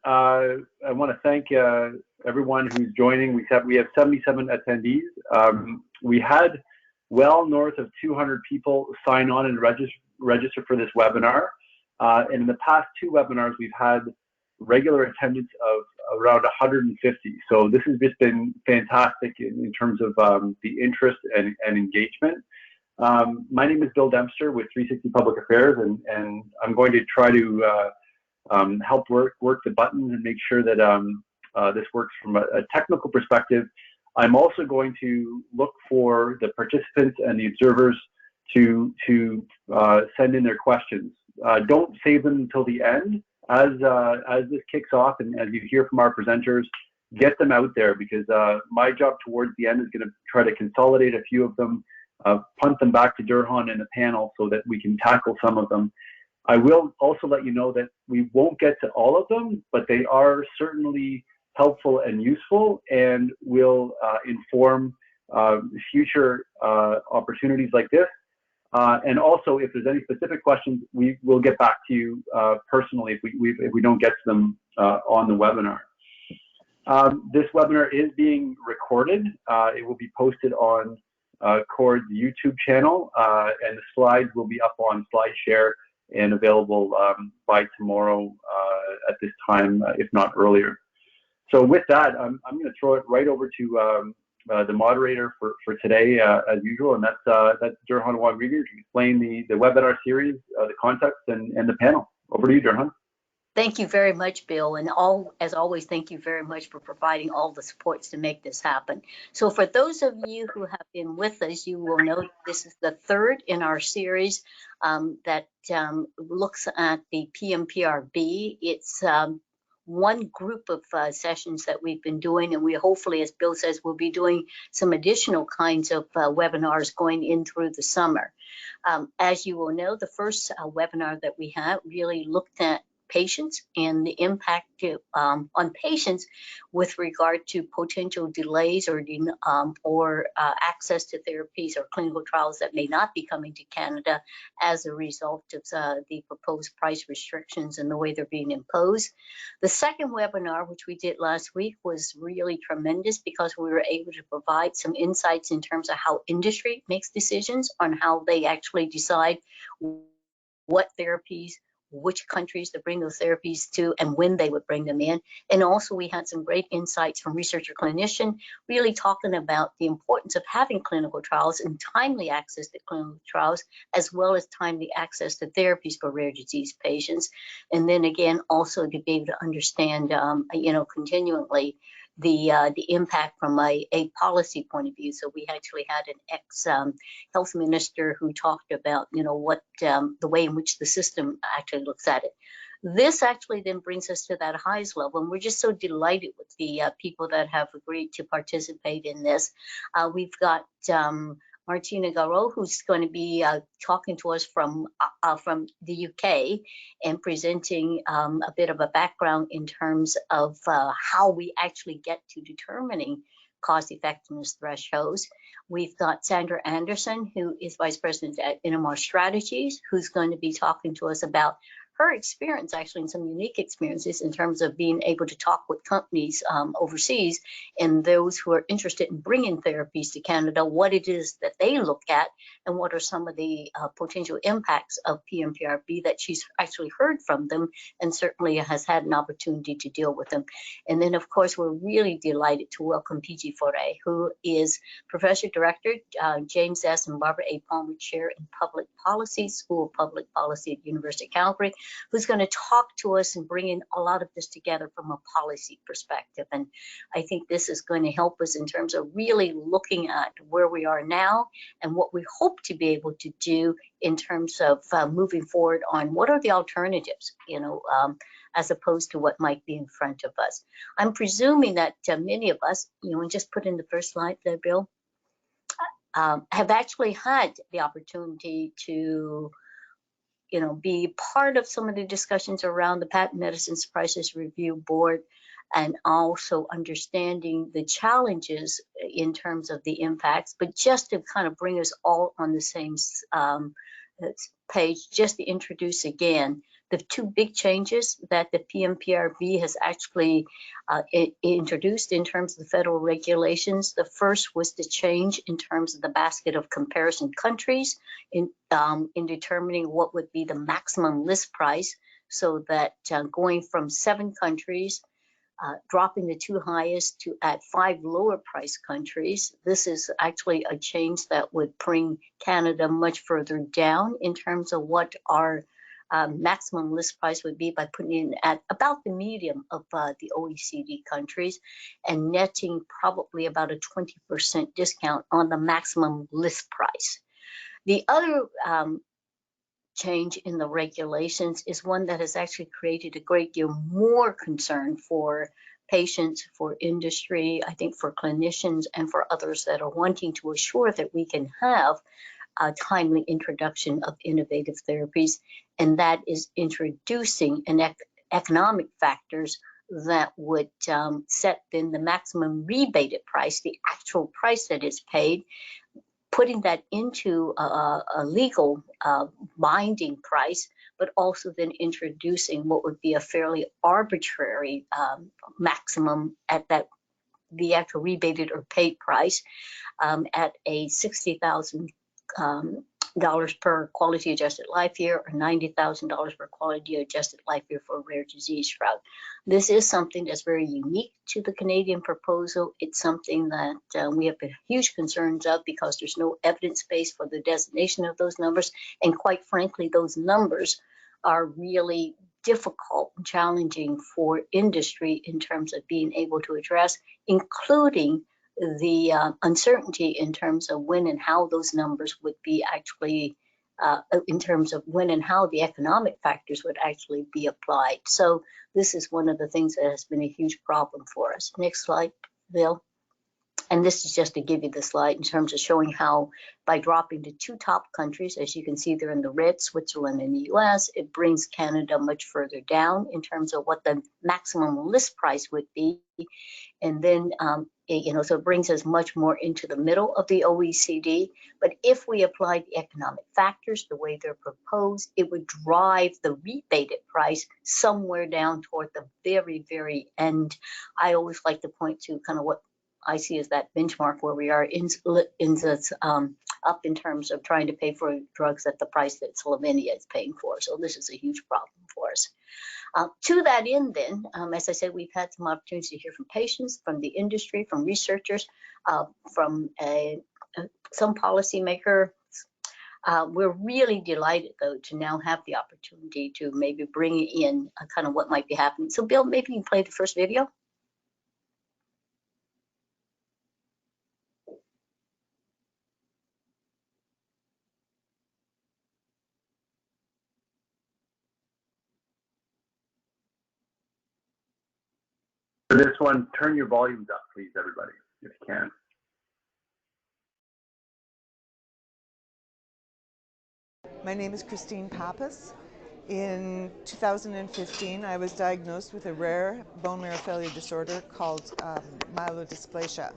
I want to thank everyone who's joining. We have 77 attendees. We had well north of 200 people sign on and register for this webinar. And in the past 2 webinars, we've had regular attendance of around 150. So this has just been fantastic in terms of the interest and engagement. My name is Bill Dempster with 360 Public Affairs, and I'm going to try to help work the buttons and make sure that this works from a technical perspective. I'm also going to look for the participants and the observers to send in their questions. Don't save them until the end. As this kicks off and as you hear from our presenters, get them out there, because my job towards the end is going to try to consolidate a few of them, punt them back to Durhan and the panel so that we can tackle some of them. I will also let you know that we won't get to all of them, but they are certainly helpful and useful, and will inform future opportunities like this. And also, if there's any specific questions, we will get back to you personally if we don't get to them on the webinar. This webinar is being recorded. It will be posted on CORD's YouTube channel, and the slides will be up on SlideShare and available by tomorrow at this time, if not earlier. So with that, I'm going to throw it right over to the moderator for today, as usual, and that's Durhan Rodriguez to explain the webinar series, the context, and the panel. Over to you, Durhan. Thank you very much, Bill, and as always, thank you very much for providing all the supports to make this happen. So for those of you who have been with us, you will know this is the 3rd in our series that looks at the PMPRB. It's one group of sessions that we've been doing, and we hopefully, as Bill says, we'll be doing some additional kinds of webinars going in through the summer. As you will know, the first webinar that we had really looked at patients and the impact on patients with regard to potential delays or access to therapies or clinical trials that may not be coming to Canada as a result of the proposed price restrictions and the way they're being imposed. The second webinar, which we did last week, was really tremendous because we were able to provide some insights in terms of how industry makes decisions on how they actually decide what therapies, which countries to bring those therapies to, and when they would bring them in. And also we had some great insights from researcher clinician, really talking about the importance of having clinical trials and timely access to clinical trials, as well as timely access to therapies for rare disease patients. And then again, also to be able to understand, continually the impact from a policy point of view. So we actually had an ex-health minister who talked about, what the way in which the system actually looks at it. This actually then brings us to that highest level, and we're just so delighted with the people that have agreed to participate in this. We've got Martina Garot, who's going to be talking to us from the UK and presenting a bit of a background in terms of how we actually get to determining cost effectiveness thresholds. We've got Sandra Anderson, who is Vice President at NMR Strategies, who's going to be talking to us about her experience, actually, and some unique experiences in terms of being able to talk with companies overseas and those who are interested in bringing therapies to Canada, what it is that they look at, and what are some of the potential impacts of PMPRB that she's actually heard from them and certainly has had an opportunity to deal with them. And then, of course, we're really delighted to welcome PG Foray, who is Professor Director, James S. and Barbara A. Palmer Chair in Public Policy, School of Public Policy at University of Calgary, who's going to talk to us and bring in a lot of this together from a policy perspective. And I think this is going to help us in terms of really looking at where we are now and what we hope to be able to do in terms of moving forward on what are the alternatives, as opposed to what might be in front of us. I'm presuming that many of us, and just put in the first slide there, Bill, have actually had the opportunity to be part of some of the discussions around the Patent Medicines Prices Review Board, and also understanding the challenges in terms of the impacts. But just to kind of bring us all on the same page, just to introduce again the two big changes that the PMPRB has actually introduced in terms of the federal regulations. The first was the change in terms of the basket of comparison countries in determining what would be the maximum list price, so that going from 7 countries, dropping the 2 highest to at 5 lower price countries. This is actually a change that would bring Canada much further down in terms of what our maximum list price would be, by putting it at about the medium of the OECD countries and netting probably about a 20% discount on the maximum list price. The other change in the regulations is one that has actually created a great deal more concern for patients, for industry, I think for clinicians, and for others that are wanting to assure that we can have a timely introduction of innovative therapies, and that is introducing economic factors that would set then the maximum rebated price, the actual price that is paid, putting that into a legal binding price, but also then introducing what would be a fairly arbitrary maximum at that the actual rebated or paid price at a $60,000 per quality adjusted life year, or $90,000 per quality adjusted life year for a rare disease drug. This is something that's very unique to the Canadian proposal. It's something that we have huge concerns of, because there's no evidence base for the designation of those numbers. And quite frankly, those numbers are really difficult and challenging for industry in terms of being able to address, including the uncertainty in terms of when and how those numbers would be actually, in terms of when and how the economic factors would actually be applied. So this is one of the things that has been a huge problem for us. Next slide, Bill. And this is just to give you the slide in terms of showing how, by dropping the 2 top countries, as you can see they're in the red, Switzerland and the US, it brings Canada much further down in terms of what the maximum list price would be. And then, so it brings us much more into the middle of the OECD. But if we apply the economic factors the way they're proposed, it would drive the rebated price somewhere down toward the very, very end. I always like to point to kind of what I see as that benchmark where we are up in terms of trying to pay for drugs at the price that Slovenia is paying for. So this is a huge problem for us. To that end then, as I said, we've had some opportunities to hear from patients, from the industry, from researchers, from some policymakers. We're really delighted, though, to now have the opportunity to maybe bring in kind of what might be happening. So Bill, maybe you can play the first video. For this one, turn your volumes up, please, everybody, if you can. My name is Christine Pappas. In 2015, I was diagnosed with a rare bone marrow failure disorder called myelodysplasia.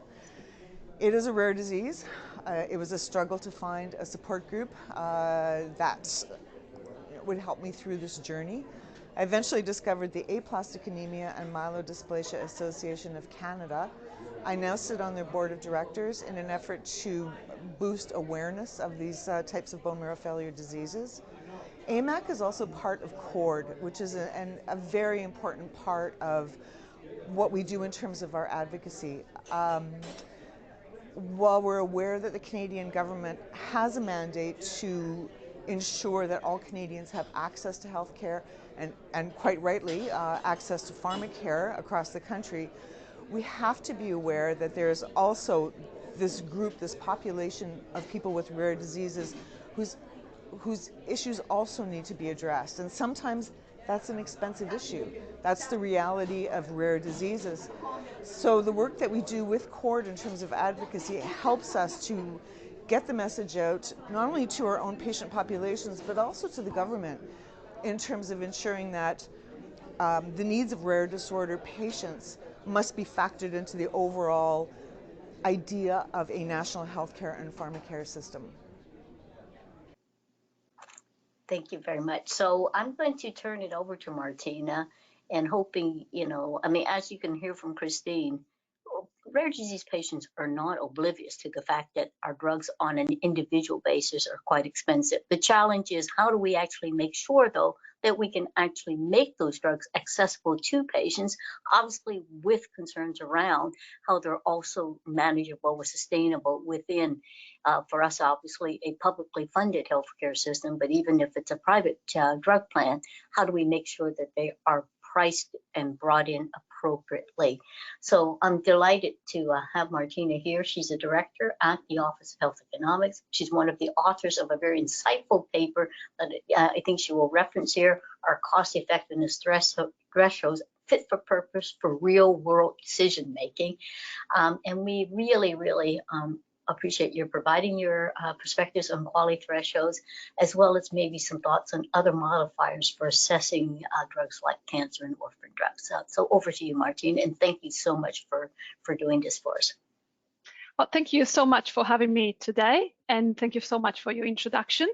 It is a rare disease. It was a struggle to find a support group that would help me through this journey. I eventually discovered the Aplastic Anemia and Myelodysplasia Association of Canada. I now sit on their board of directors in an effort to boost awareness of these types of bone marrow failure diseases. AMAC is also part of CORD, which is a very important part of what we do in terms of our advocacy. While we're aware that the Canadian government has a mandate to ensure that all Canadians have access to health care and quite rightly access to pharmacare across the country, we have to be aware that there's also this group, this population of people with rare diseases whose issues also need to be addressed. And sometimes that's an expensive issue. That's the reality of rare diseases. So the work that we do with CORD in terms of advocacy helps us to get the message out, not only to our own patient populations, but also to the government in terms of ensuring that the needs of rare disorder patients must be factored into the overall idea of a national healthcare and pharmacare system. Thank you very much. So I'm going to turn it over to Martina and hoping, I mean, as you can hear from Christine, rare disease patients are not oblivious to the fact that our drugs on an individual basis are quite expensive. The challenge is how do we actually make sure, though, that we can actually make those drugs accessible to patients, obviously with concerns around how they're also manageable or sustainable within, for us, obviously, a publicly funded healthcare system, but even if it's a private drug plan, how do we make sure that they are priced and brought in appropriately? So I'm delighted to have Martina here. She's a director at the Office of Health Economics. She's one of the authors of a very insightful paper that I think she will reference here, our cost effectiveness thresholds fit for purpose for real world decision making. And we really appreciate your providing your perspectives on quality thresholds, as well as maybe some thoughts on other modifiers for assessing drugs like cancer and orphan drugs. So over to you, Martine, and thank you so much for doing this for us. Well, thank you so much for having me today, and thank you so much for your introduction.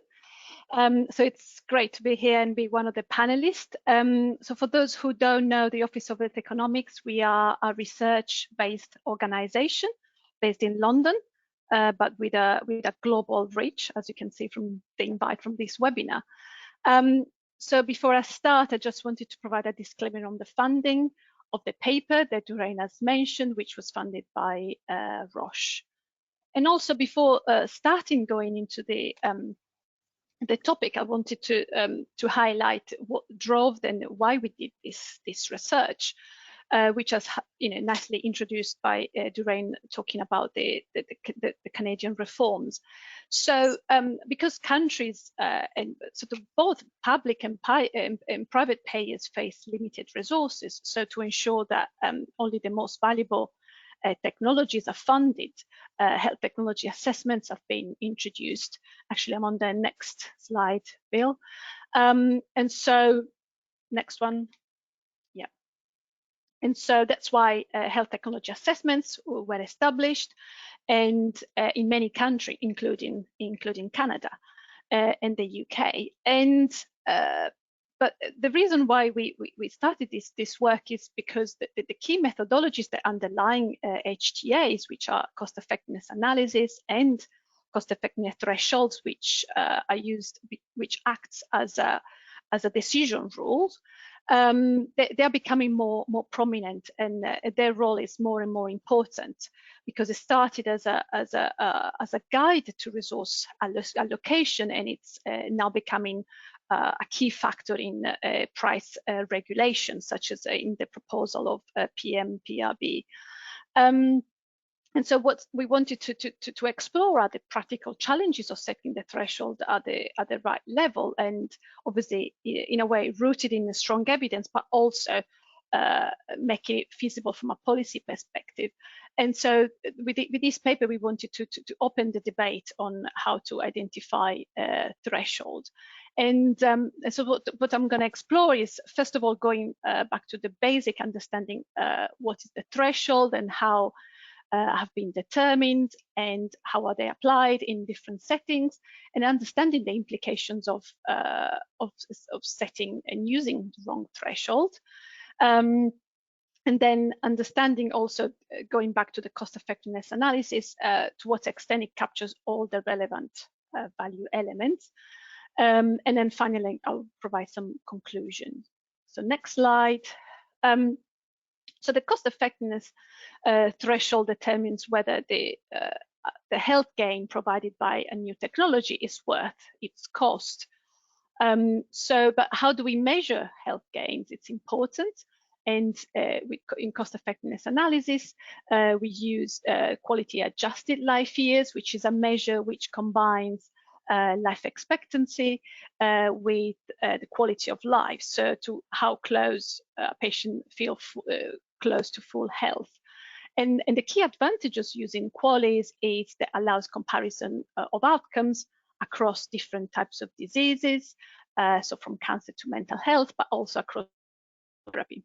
So it's great to be here and be one of the panelists. So for those who don't know the Office of Health Economics, we are a research-based organization based in London, but with a global reach, as you can see from the invite from this webinar. So before I start, I just wanted to provide a disclaimer on the funding of the paper that Doreen has mentioned, which was funded by Roche. And also before starting going into the topic, I wanted to highlight what drove and why we did this research, which was nicely introduced by Doreen talking about the Canadian reforms. So because countries and sort of both public and private payers face limited resources, so to ensure that only the most valuable technologies are funded, health technology assessments have been introduced. Actually, I'm on the next slide, Bill. And so, next one. Yeah. And so that's why health technology assessments were established, and in many countries, including Canada and the UK. And but the reason why we started this work is because the key methodologies that underlying HTAs, which are cost effectiveness analysis and cost effectiveness thresholds, which are used, which acts as a decision rule, they are becoming more prominent, and their role is more and more important, because it started as a guide to resource allocation, and it's now becoming a key factor in price regulation, such as in the proposal of PMPRB. And so what we wanted to explore are the practical challenges of setting the threshold at the right level, and obviously in a way rooted in strong evidence, but also making it feasible from a policy perspective. And so with this paper, we wanted to open the debate on how to identify threshold. And so what I'm going to explore is, first of all, going back to the basic understanding what is the threshold and how have been determined and how are they applied in different settings, and understanding the implications of setting and using the wrong threshold. And then understanding also, going back to the cost effectiveness analysis, to what extent it captures all the relevant value elements. And then finally, I'll provide some conclusions. So next slide. So the cost effectiveness threshold determines whether the health gain provided by a new technology is worth its cost. But how do we measure health gains? It's important. And in cost effectiveness analysis, we use quality adjusted life years, which is a measure which combines life expectancy with the quality of life, so to how close a patient feels close to full health. And the key advantages using QALYs is that allows comparison of outcomes across different types of diseases, so from cancer to mental health, but also across therapy.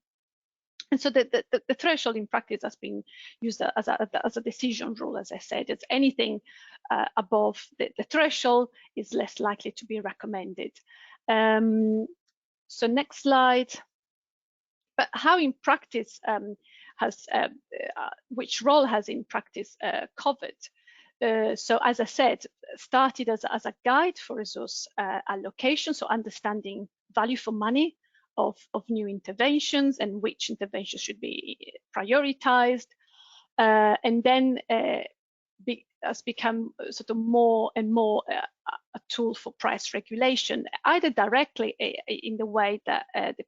And so the threshold in practice has been used as a decision rule, as I said. It's anything above the threshold is less likely to be recommended. So next slide. But how in practice which role has in practice covered? So as I said, started as a guide for resource allocation, so understanding value for money of new interventions and which interventions should be prioritized, and then has become sort of more and more a tool for price regulation, either directly in the way that the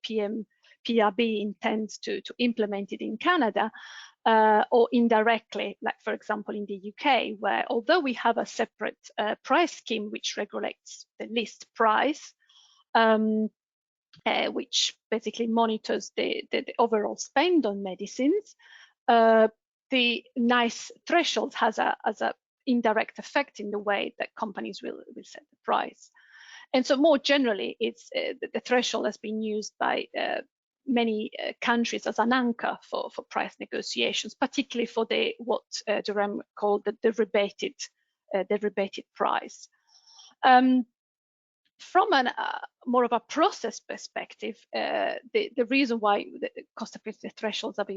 PMPRB intends to implement it in Canada, or indirectly, like for example in the UK, where although we have a separate price scheme which regulates the list price, which basically monitors the overall spend on medicines, the NICE threshold has a indirect effect in the way that companies will set the price. And so more generally, it's the threshold has been used by many countries as an anchor for price negotiations, particularly for what Jerome called the rebated price. From more of a process perspective, the reason why the cost-effective thresholds have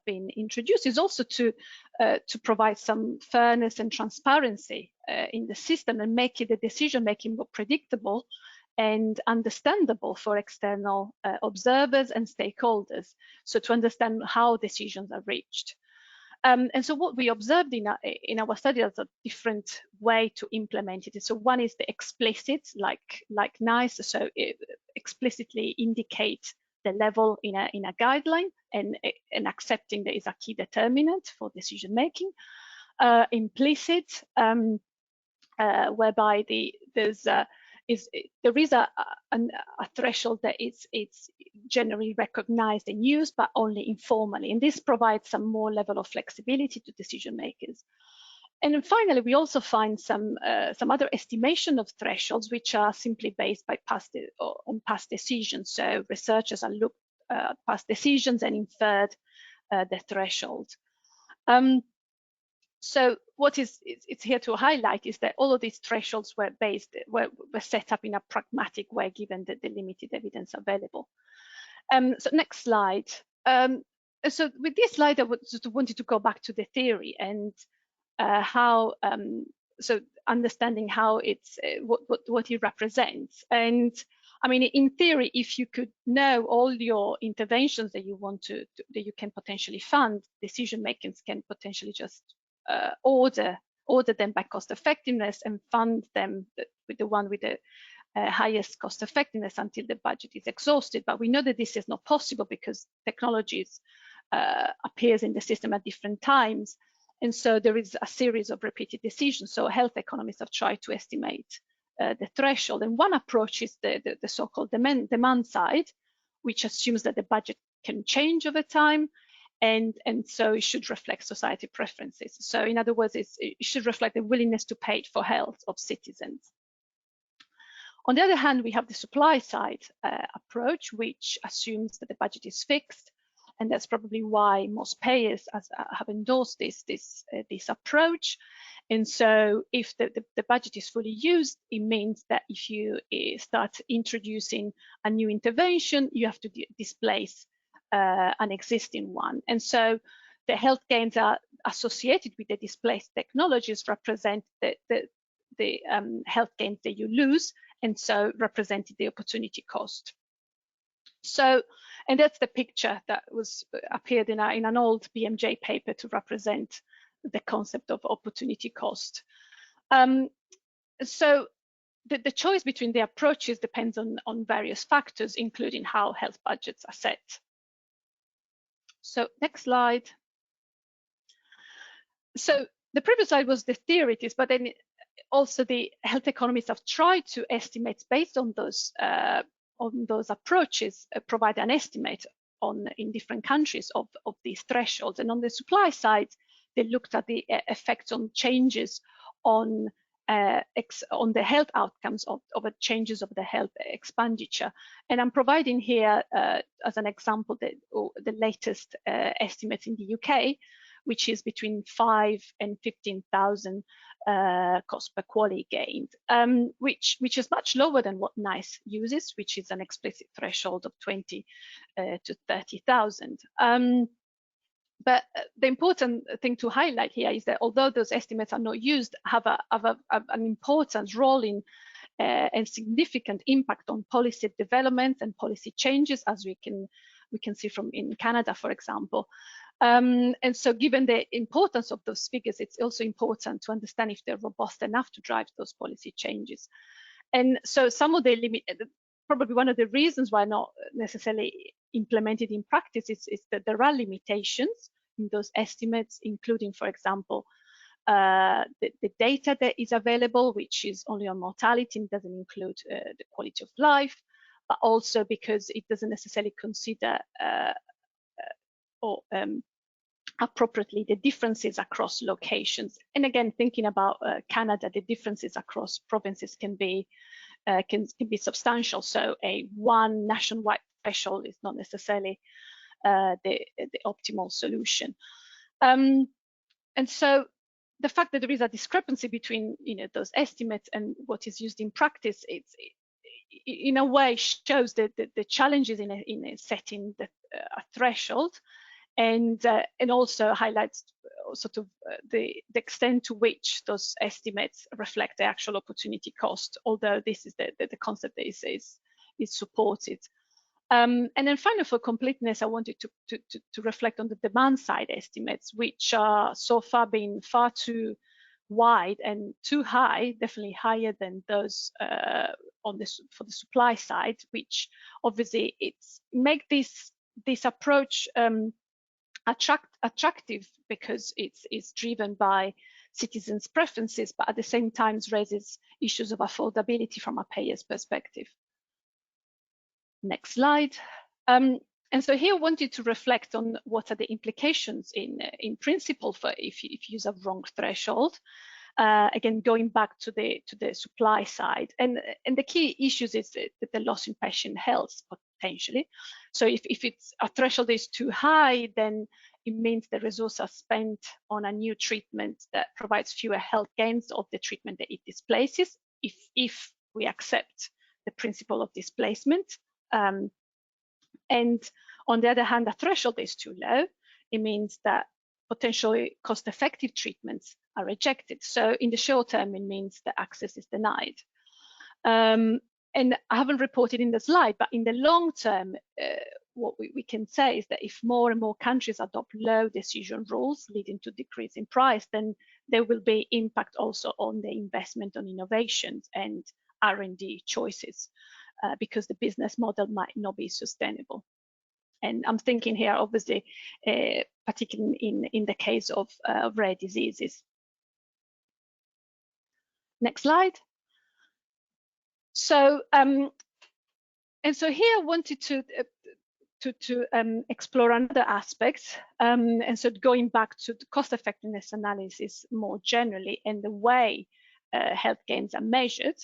been introduced is also to provide some fairness and transparency in the system and make the decision-making more predictable and understandable for external observers and stakeholders, so to understand how decisions are reached. And so what we observed in our study is a different way to implement it. So one is the explicit, like NICE, so it explicitly indicate the level in a guideline and accepting that is a key determinant for decision making. Implicit, whereby there is a threshold that it's generally recognized and used, but only informally, and this provides some more level of flexibility to decision makers. And then finally, we also find some other estimation of thresholds which are simply based on past decisions. So researchers are looked at past decisions and inferred the threshold. So what it's here to highlight is that all of these thresholds were set up in a pragmatic way, given the limited evidence available. So next slide. So with this slide, I wanted to go back to the theory and how, so understanding how it's what it represents. And I mean, in theory, if you could know all your interventions that you want that you can potentially fund, decision makers can potentially just order them by cost effectiveness and fund them with the one with the highest cost effectiveness until the budget is exhausted. But we know that this is not possible because technologies appears in the system at different times. And so there is a series of repeated decisions. So health economists have tried to estimate the threshold. And one approach is the so-called demand side, which assumes that the budget can change over time. And so it should reflect society preferences. So in other words, it should reflect the willingness to pay for health of citizens. On the other hand, we have the supply side approach, which assumes that the budget is fixed. And that's probably why most payers have endorsed this approach. And so if the budget is fully used, it means that if you start introducing a new intervention, you have to displace an existing one. And so the health gains are associated with the displaced technologies represent the health gains that you lose, and so represented the opportunity cost. So, and that's the picture that appeared in an old BMJ paper to represent the concept of opportunity cost. So the choice between the approaches depends on various factors, including how health budgets are set. So next slide. So the previous slide was the theories, but then also the health economists have tried to estimate based on those approaches, provide an estimate in different countries of these thresholds. And on the supply side, they looked at the effects on changes on the health outcomes of changes of the health expenditure. And I'm providing here as an example the latest estimates in the UK, which is between 5 and 15,000 cost per QALY gained, which is much lower than what NICE uses, which is an explicit threshold of 20 to 30,000. But the important thing to highlight here is that although those estimates are not used, have an important role in and significant impact on policy development and policy changes, as we can see from in Canada, for example. And so given the importance of those figures, it's also important to understand if they're robust enough to drive those policy changes. And so some of the probably one of the reasons why not necessarily implemented in practice is that there are limitations in those estimates, including, for example, the data that is available, which is only on mortality and doesn't include the quality of life, but also because it doesn't necessarily consider appropriately the differences across locations. And again, thinking about Canada, the differences across provinces can be substantial. So one nationwide threshold is not necessarily the optimal solution. And so the fact that there is a discrepancy between those estimates and what is used in practice, it's in a way shows the challenges in a setting that a threshold, and also highlights sort of the extent to which those estimates reflect the actual opportunity cost, although this is the concept that is supported. And then finally, for completeness, I wanted to reflect on the demand side estimates, which are so far been far too wide and too high, definitely higher than those for the supply side, which obviously make this approach attractive because it's driven by citizens' preferences, but at the same time raises issues of affordability from a payer's perspective. Next slide. And so here I wanted to reflect on what are the implications in principle for if you use a wrong threshold. Again, going back to the supply side, and the key issues is the loss in patient health potentially. So if it's a threshold is too high, then it means the resources are spent on a new treatment that provides fewer health gains of the treatment that it displaces. If we accept the principle of displacement. And on the other hand, the threshold is too low. It means that potentially cost-effective treatments are rejected. So in the short term, it means that access is denied. And I haven't reported in the slide, but in the long term, what we can say is that if more and more countries adopt low decision rules leading to decrease in price, then there will be impact also on the investment on innovations and R&D choices. Because the business model might not be sustainable. And I'm thinking here, obviously, particularly in the case of rare diseases. Next slide. So, and so here I wanted to explore another aspect. And so going back to the cost effectiveness analysis more generally and the way health gains are measured.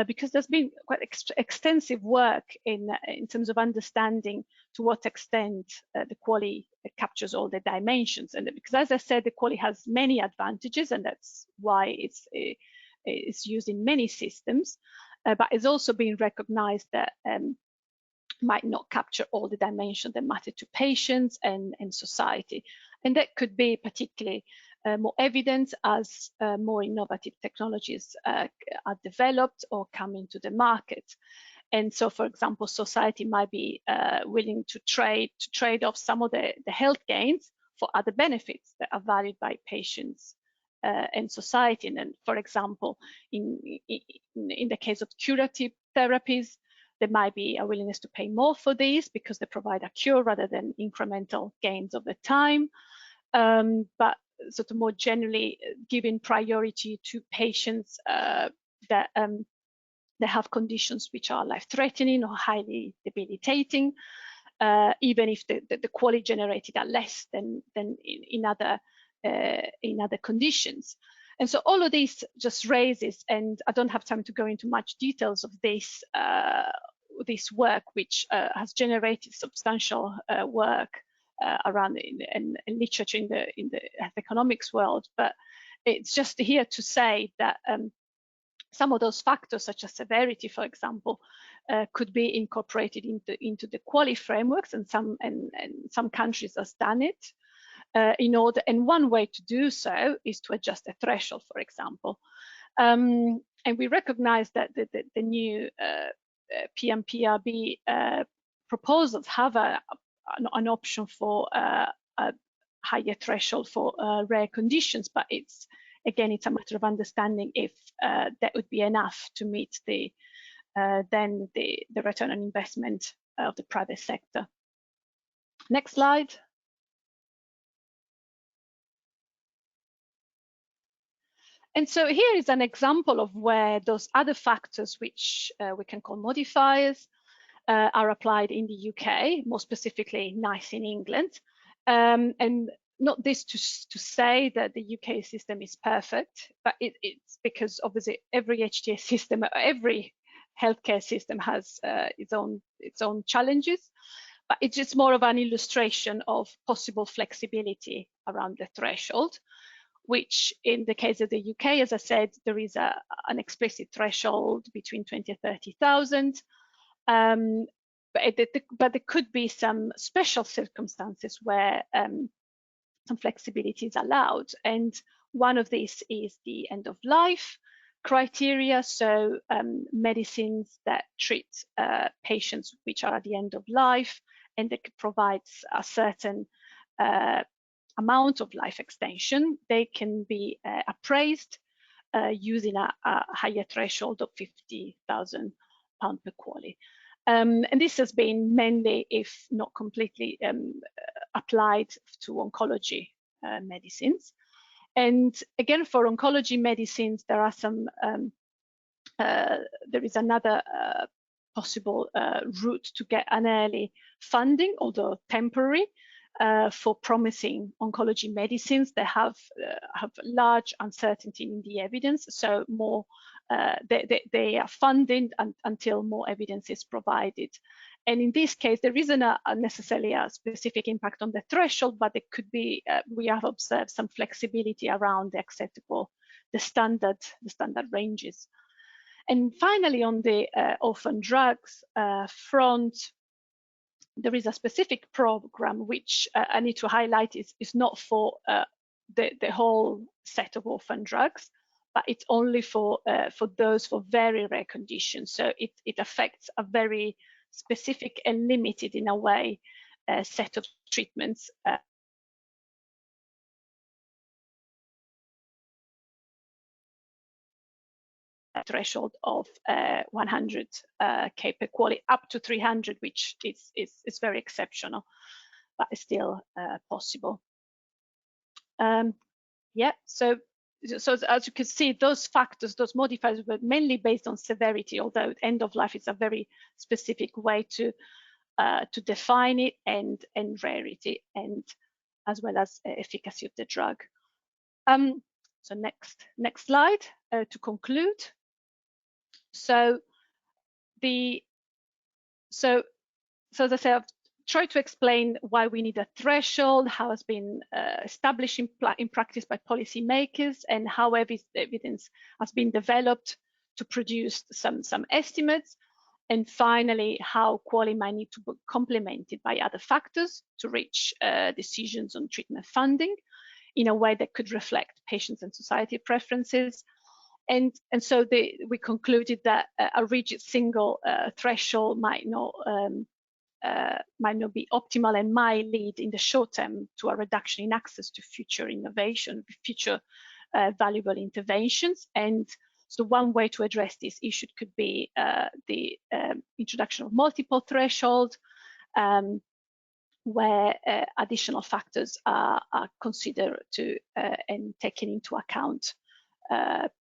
Because there's been quite extensive work in terms of understanding to what extent the QALY captures all the dimensions. And because, as I said, the QALY has many advantages, and that's why it's used in many systems. But it's also been recognized that might not capture all the dimensions that matter to patients and society. And that could be particularly more evident as more innovative technologies are developed or come into the market. And so, for example, society might be willing to trade off some of the health gains for other benefits that are valued by patients and society. And then, for example, in the case of curative therapies, there might be a willingness to pay more for these because they provide a cure rather than incremental gains over time. But sort of more generally giving priority to patients that have conditions which are life-threatening or highly debilitating, even if the quality generated are less than in other conditions. And so all of this just raises, and I don't have time to go into much details of this work, which has generated substantial work around in literature in the health economics world, but it's just here to say that some of those factors, such as severity, for example, could be incorporated into the QALY frameworks, and some countries have done it. And one way to do so is to adjust the threshold, for example. And we recognize that the new PMPRB proposals have an option for a higher threshold for rare conditions, but it's a matter of understanding if that would be enough to meet the return on investment of the private sector. Next slide. And so here is an example of where those other factors, which we can call modifiers, are applied in the UK, more specifically NICE in England. And not this to say that the UK system is perfect, but it's because obviously every HTA system, every healthcare system has its own challenges, but it's just more of an illustration of possible flexibility around the threshold, which in the case of the UK, as I said, there is an explicit threshold between 20 and 30,000. But there could be some special circumstances where some flexibility is allowed. And one of these is the end of life criteria. So medicines that treat patients which are at the end of life and that provides a certain amount of life extension, they can be appraised using a higher threshold of £50,000 per QALY. And this has been mainly, if not completely, applied to oncology medicines. And again, for oncology medicines, there are there is another possible route to get an early funding, although temporary, for promising oncology medicines that have large uncertainty in the evidence. So more they are funded until more evidence is provided. And in this case, there isn't necessarily a specific impact on the threshold, but it could be. We have observed some flexibility around the acceptable, the standard ranges. And finally, on the orphan drugs front, there is a specific program which I need to highlight is not for the whole set of orphan drugs, but it's only for those for very rare conditions. So it affects a very specific and limited, in a way, set of treatments. Threshold of 100k per QALY, up to 300, which is very exceptional, but it's still possible. Yeah, so as you can see, those factors, those modifiers were mainly based on severity, although end of life is a very specific way to define it, and rarity, and as well as efficacy of the drug. So next slide to conclude. So as I said, I've tried to explain why we need a threshold, how it's been established in practice by policymakers, and how evidence has been developed to produce some estimates, and finally how QALY might need to be complemented by other factors to reach decisions on treatment funding in a way that could reflect patients and society preferences. And so we concluded that a rigid single threshold might not be optimal, and might lead in the short term to a reduction in access to future innovation, future valuable interventions. And so one way to address this issue could be the introduction of multiple thresholds, where additional factors are considered and taken into account,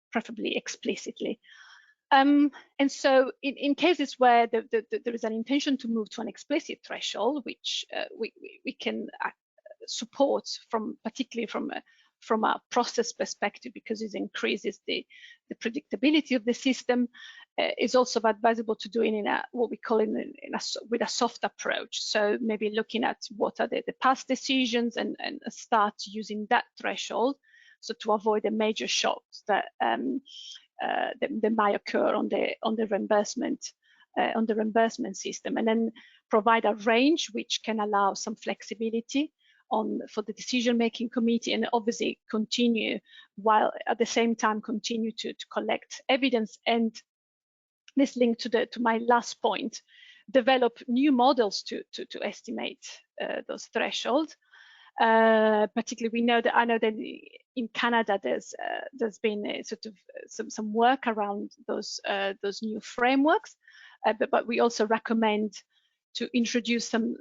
preferably explicitly. And so in cases where there is an intention to move to an explicit threshold, which we can support, particularly from a process perspective, because it increases the predictability of the system, it's also advisable to do it in what we call with a soft approach. So maybe looking at what are the past decisions and start using that threshold, so to avoid the major shocks that might occur on the reimbursement system, and then provide a range which can allow some flexibility for the decision-making committee, and obviously continue while at the same time continue to collect evidence. And this link to my last point, develop new models to estimate those thresholds. Particularly, I know that in Canada there's been a sort of some work around those new frameworks, but we also recommend to introduce some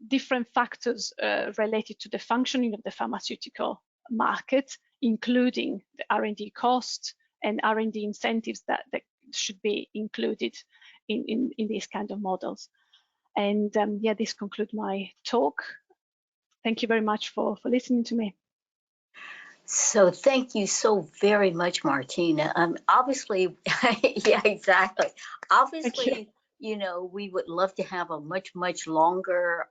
different factors related to the functioning of the pharmaceutical market, including the R&D costs and R&D incentives that should be included in these kind of models. And yeah, this concludes my talk. Thank you very much for listening to me. So thank you so very much, Martina. Obviously, yeah, exactly. Obviously, you know, we would love to have a much longer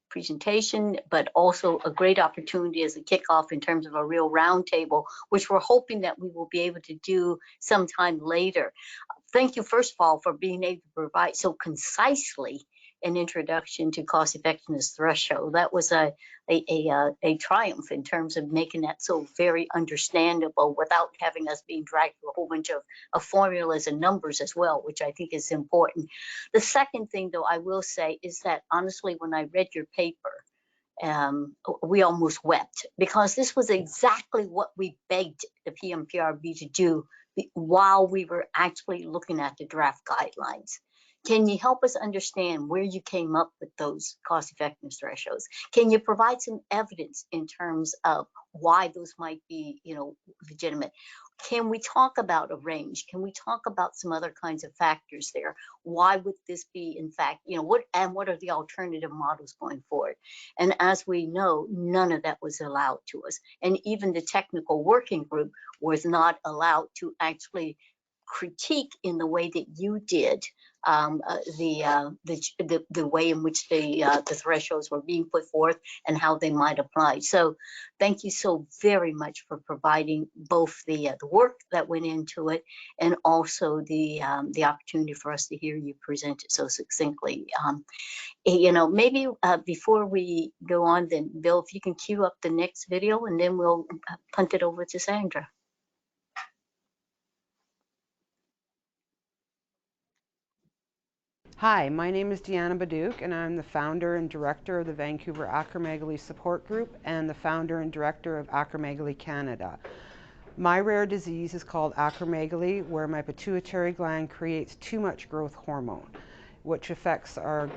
presentation, but also a great opportunity as a kickoff in terms of a real roundtable, which we're hoping that we will be able to do sometime later. Thank you, first of all, for being able to provide so concisely an introduction to cost effectiveness threshold. That was a triumph in terms of making that so very understandable without having us being dragged through a whole bunch of formulas and numbers as well, which I think is important. The second thing, though, I will say is that honestly, when I read your paper, we almost wept, because this was exactly what we begged the PMPRB to do while we were actually looking at the draft guidelines. Can you help us understand where you came up with those cost effectiveness thresholds? Can you provide some evidence in terms of why those might be, you know, legitimate? Can we talk about a range? Can we talk about some other kinds of factors there? Why would this be, in fact, you know, what are the alternative models going forward? And as we know, none of that was allowed to us. And even the technical working group was not allowed to actually critique in the way that you did the way in which the thresholds were being put forth and how they might apply. So thank you so very much for providing both the work that went into it and also the opportunity for us to hear you present it so succinctly. You know, maybe before we go on, then Bill, if you can queue up the next video, and then we'll punt it over to Sandra. Hi, my name is Deanna Baduch, and I'm the founder and director of the Vancouver Acromegaly Support Group and the founder and director of Acromegaly Canada. My rare disease is called acromegaly, where my pituitary gland creates too much growth hormone, which affects our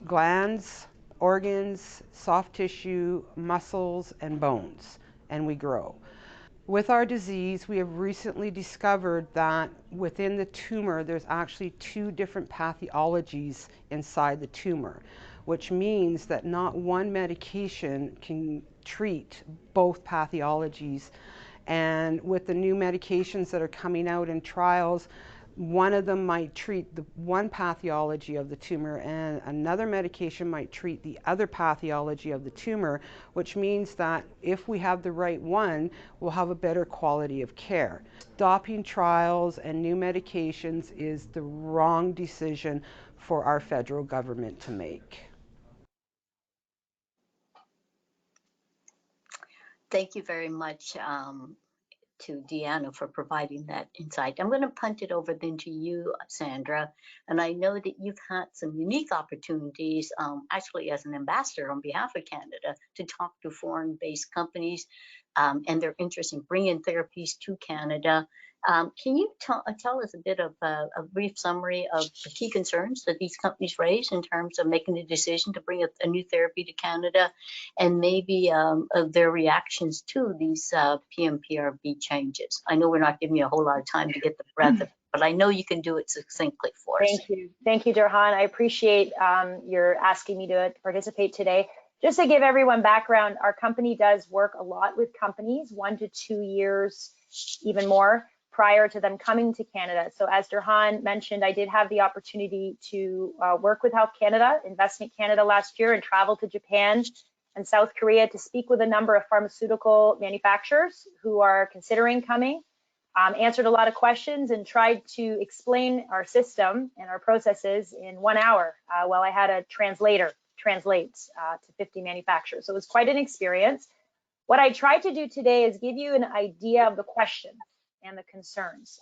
glands, organs, soft tissue, muscles, and bones, and we grow. With our disease, we have recently discovered that within the tumor, there's actually two different pathologies inside the tumor, which means that not one medication can treat both pathologies. And with the new medications that are coming out in trials, one of them might treat the one pathology of the tumor, and another medication might treat the other pathology of the tumor, which means that if we have the right one, we'll have a better quality of care. Stopping trials and new medications is the wrong decision for our federal government to make. Thank you very much to Deanna for providing that insight. I'm going to punt it over then to you, Sandra. And I know that you've had some unique opportunities, actually as an ambassador on behalf of Canada, to talk to foreign-based companies and their interest in bringing therapies to Canada. Can you tell us a bit of a brief summary of the key concerns that these companies raise in terms of making the decision to bring a new therapy to Canada, and maybe of their reactions to these PMPRB changes? I know we're not giving you a whole lot of time to get the breadth of it, but I know you can do it succinctly for us. Thank you, Derhan. I appreciate your asking me to participate today. Just to give everyone background, our company does work a lot with companies, 1 to 2 years, even more, prior to them coming to Canada. So as Durhan mentioned, I did have the opportunity to work with Health Canada, Investment Canada last year, and travel to Japan and South Korea to speak with a number of pharmaceutical manufacturers who are considering coming. Answered a lot of questions and tried to explain our system and our processes in 1 hour while I had a translator translate to 50 manufacturers. So it was quite an experience. What I tried to do today is give you an idea of the questions and the concerns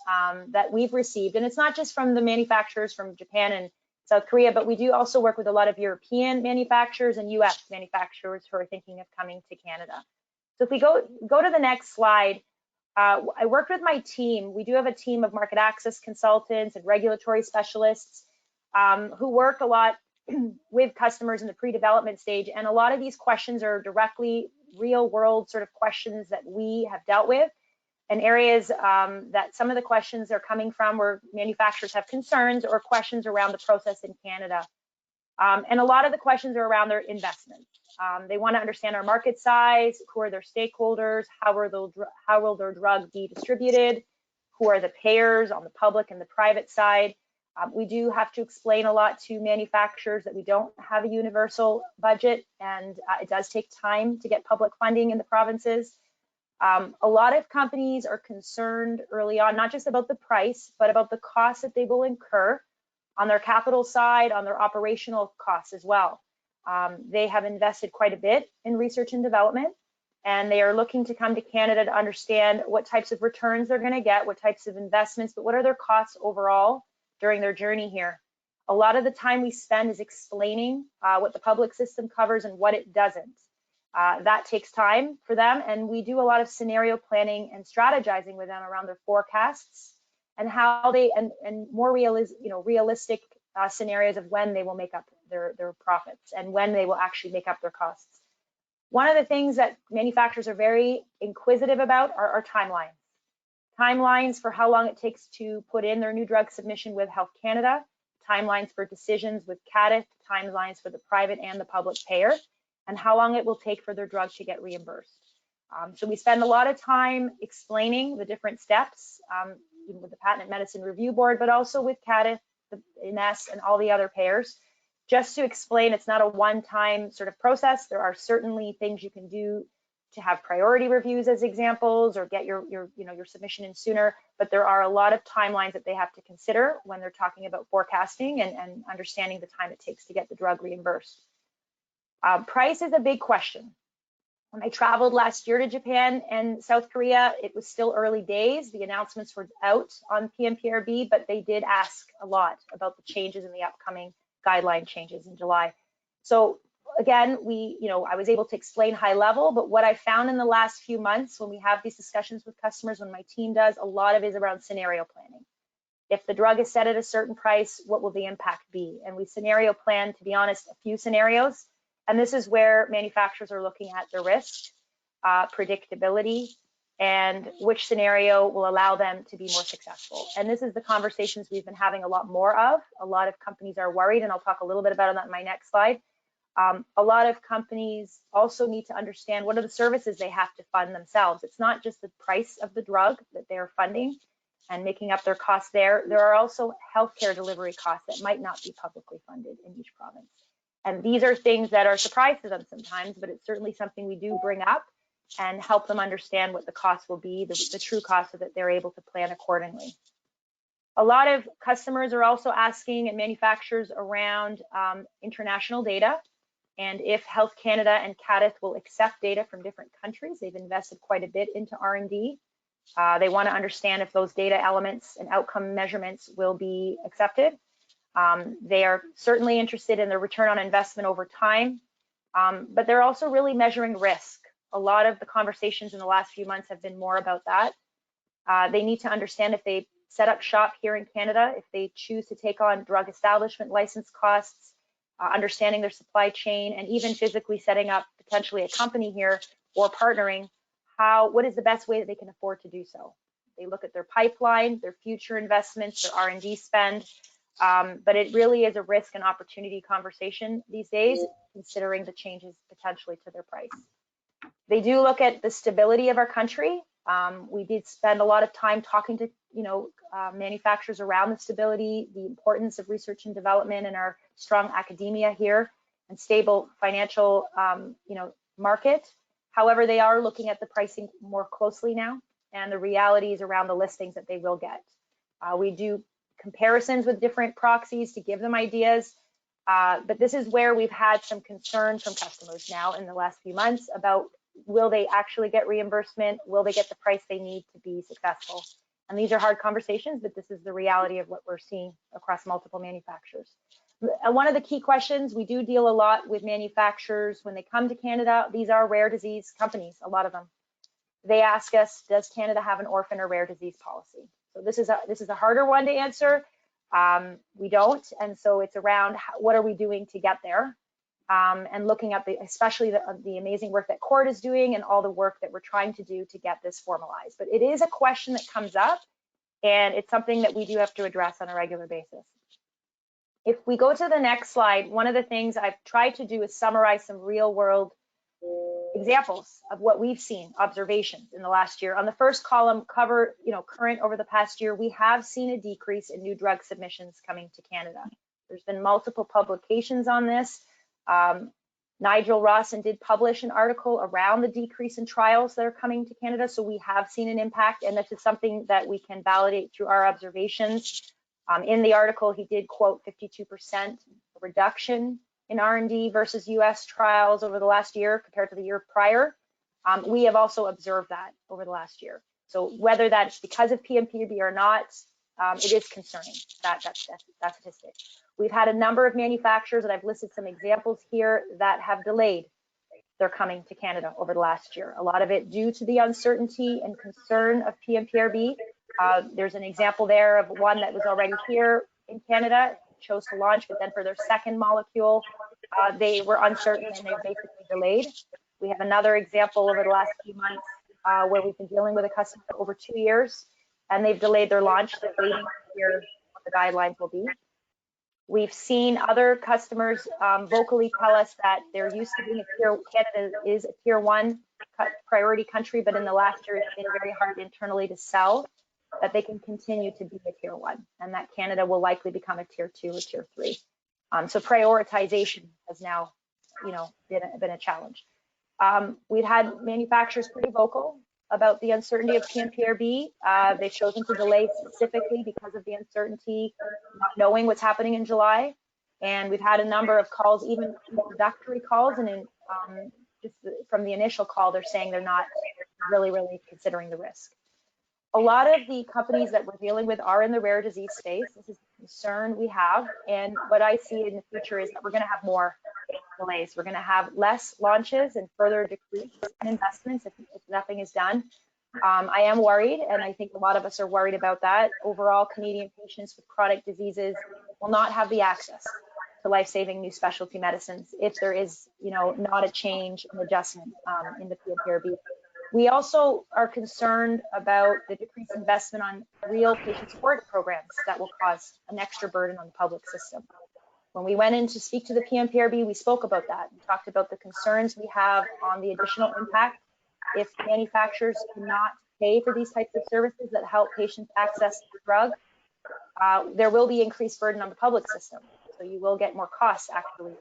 that we've received. And it's not just from the manufacturers from Japan and South Korea, but we do also work with a lot of European manufacturers and US manufacturers who are thinking of coming to Canada. So if we go to the next slide, I worked with my team. We do have a team of market access consultants and regulatory specialists who work a lot with customers in the pre-development stage. And a lot of these questions are directly real world sort of questions that we have dealt with, and areas that some of the questions are coming from where manufacturers have concerns or questions around the process in Canada. And a lot of the questions are around their investments. They want to understand our market size, who are their stakeholders, how will their drug be distributed, who are the payers on the public and the private side. We do have to explain a lot to manufacturers that we don't have a universal budget, and it does take time to get public funding in the provinces. A lot of companies are concerned early on, not just about the price, but about the costs that they will incur on their capital side, on their operational costs as well. They have invested quite a bit in research and development, and they are looking to come to Canada to understand what types of returns they're going to get, what types of investments, but what are their costs overall during their journey here. A lot of the time we spend is explaining what the public system covers and what it doesn't. That takes time for them, and we do a lot of scenario planning and strategizing with them around their forecasts and how they and more realistic scenarios of when they will make up their profits and when they will actually make up their costs. One of the things that manufacturers are very inquisitive about are timelines. Timelines for how long it takes to put in their new drug submission with Health Canada, timelines for decisions with CADTH, timelines for the private and the public payer, and how long it will take for their drug to get reimbursed. So we spend a lot of time explaining the different steps with the Patent Medicine Review Board, but also with CADTH, the INES, and all the other payers, just to explain it's not a one-time sort of process. There are certainly things you can do to have priority reviews as examples, or get your submission in sooner, but there are a lot of timelines that they have to consider when they're talking about forecasting and understanding the time it takes to get the drug reimbursed. Price is a big question. When I traveled last year to Japan and South Korea, it was still early days. The announcements were out on PMPRB, but they did ask a lot about the changes in the upcoming guideline changes in July. So again, I was able to explain high level, but what I found in the last few months when we have these discussions with customers, when my team does, a lot of it is around scenario planning. If the drug is set at a certain price, what will the impact be? And we scenario plan, to be honest, a few scenarios. And this is where manufacturers are looking at the risk, predictability, and which scenario will allow them to be more successful. And this is the conversations we've been having a lot more of. A lot of companies are worried, and I'll talk a little bit about that in my next slide. A lot of companies also need to understand what are the services they have to fund themselves. It's not just the price of the drug that they're funding and making up their costs there. There are also healthcare delivery costs that might not be publicly funded in each province. And these are things that are a surprise to them sometimes, but it's certainly something we do bring up and help them understand what the cost will be, the true cost, so that they're able to plan accordingly. A lot of customers are also asking and manufacturers around international data, and if Health Canada and CADTH will accept data from different countries. They've invested quite a bit into R&D. They want to understand if those data elements and outcome measurements will be accepted. They are certainly interested in the return on investment over time, but they're also really measuring risk. A lot of the conversations in the last few months have been more about that. They need to understand if they set up shop here in Canada, if they choose to take on drug establishment license costs, understanding their supply chain, and even physically setting up potentially a company here or partnering, what is the best way that they can afford to do so? They look at their pipeline, their future investments, their R&D spend, but it really is a risk and opportunity conversation these days, considering the changes potentially to their price. They do look at the stability of our country. We did spend a lot of time talking to manufacturers around the stability, the importance of research and development, and our strong academia here, and stable financial, market. However, they are looking at the pricing more closely now, and the realities around the listings that they will get. We do comparisons with different proxies to give them ideas, but this is where we've had some concern from customers now in the last few months about, will they actually get reimbursement? Will they get the price they need to be successful? And these are hard conversations, but this is the reality of what we're seeing across multiple manufacturers. One of the key questions, we do deal a lot with manufacturers when they come to Canada. These are rare disease companies, a lot of them. They ask us, does Canada have an orphan or rare disease policy? So this is a harder one to answer. We don't, and so it's around what are we doing to get there, and looking at especially the amazing work that CORD is doing and all the work that we're trying to do to get this formalized. But it is a question that comes up, and it's something that we do have to address on a regular basis. If we go to the next slide, one of the things I've tried to do is summarize some real world examples of what we've seen, observations in the last year. On the first column, cover, current over the past year, we have seen a decrease in new drug submissions coming to Canada. There's been multiple publications on this. Nigel Rawson did publish an article around the decrease in trials that are coming to Canada, so we have seen an impact, and this is something that we can validate through our observations. In the article, he did quote 52% reduction in R&D versus US trials over the last year compared to the year prior. We have also observed that over the last year. So whether that's because of PMPRB or not, it is concerning, that statistic. We've had a number of manufacturers, and I've listed some examples here, that have delayed their coming to Canada over the last year. A lot of it due to the uncertainty and concern of PMPRB. There's an example there of one that was already here in Canada, chose to launch, but then for their second molecule, they were uncertain and they basically delayed. We have another example over the last few months where we've been dealing with a customer for over 2 years, and they've delayed their launch. They're waiting to hear what the guidelines will be. We've seen other customers vocally tell us that they're used to being Canada is a tier 1 priority country, but in the last year it's been very hard internally to sell that they can continue to be a tier 1, and that Canada will likely become a tier 2 or tier 3. So prioritization has now, been a challenge. We've had manufacturers pretty vocal about the uncertainty of PMPRB. They've chosen to delay specifically because of the uncertainty, not knowing what's happening in July. And we've had a number of calls, even introductory calls, and just from the initial call, they're saying they're not really considering the risk. A lot of the companies that we're dealing with are in the rare disease space. This is a concern we have, and what I see in the future is that we're going to have more delays. We're going to have less launches and further decrease in investments if nothing is done. I am worried, and I think a lot of us are worried about that. Overall, Canadian patients with chronic diseases will not have the access to life-saving new specialty medicines if there is, not a change, an adjustment in the PMPRB. We also are concerned about the decreased investment on real patient support programs that will cause an extra burden on the public system. When we went in to speak to the PMPRB, we spoke about that. We talked about the concerns we have on the additional impact if manufacturers cannot pay for these types of services that help patients access the drug. There will be increased burden on the public system. So you will get more costs actually,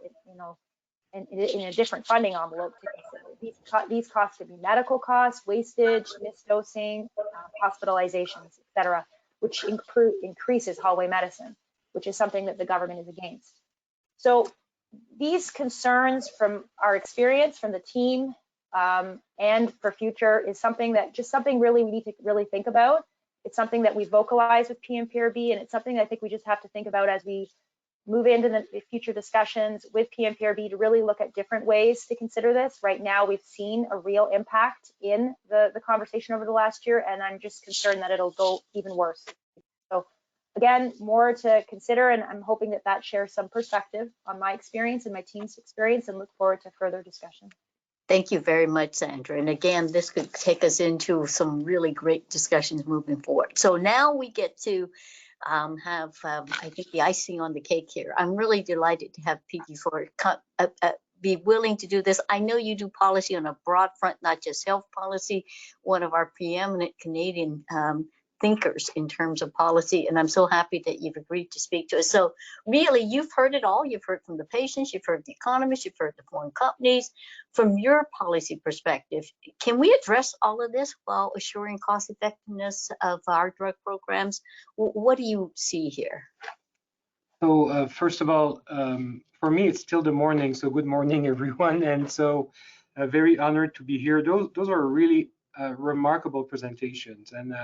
in a different funding envelope to consider. These costs could be medical costs, wastage, misdosing, hospitalizations, etc., which increases hallway medicine, which is something that the government is against. So these concerns from our experience, from the team, and for future is something really we need to really think about. It's something that we vocalize with PMPRB, and it's something I think we just have to think about as we move into the future discussions with PMPRB to really look at different ways to consider this. Right now, we've seen a real impact in the conversation over the last year, and I'm just concerned that it'll go even worse. So again, more to consider, and I'm hoping that shares some perspective on my experience and my team's experience, and look forward to further discussion. Thank you very much, Sandra. And again, this could take us into some really great discussions moving forward. So now we get to have, I think, the icing on the cake here. I'm really delighted to have Peggy Ford be willing to do this. I know you do policy on a broad front, not just health policy, one of our preeminent Canadian thinkers in terms of policy, and I'm so happy that you've agreed to speak to us. So really, you've heard it all. You've heard from the patients, you've heard the economists, you've heard the foreign companies. From your policy perspective, can we address all of this while assuring cost effectiveness of our drug programs? What do you see here? So first of all, for me, it's still the morning, so good morning, everyone. And so very honored to be here. Those are really remarkable presentations. And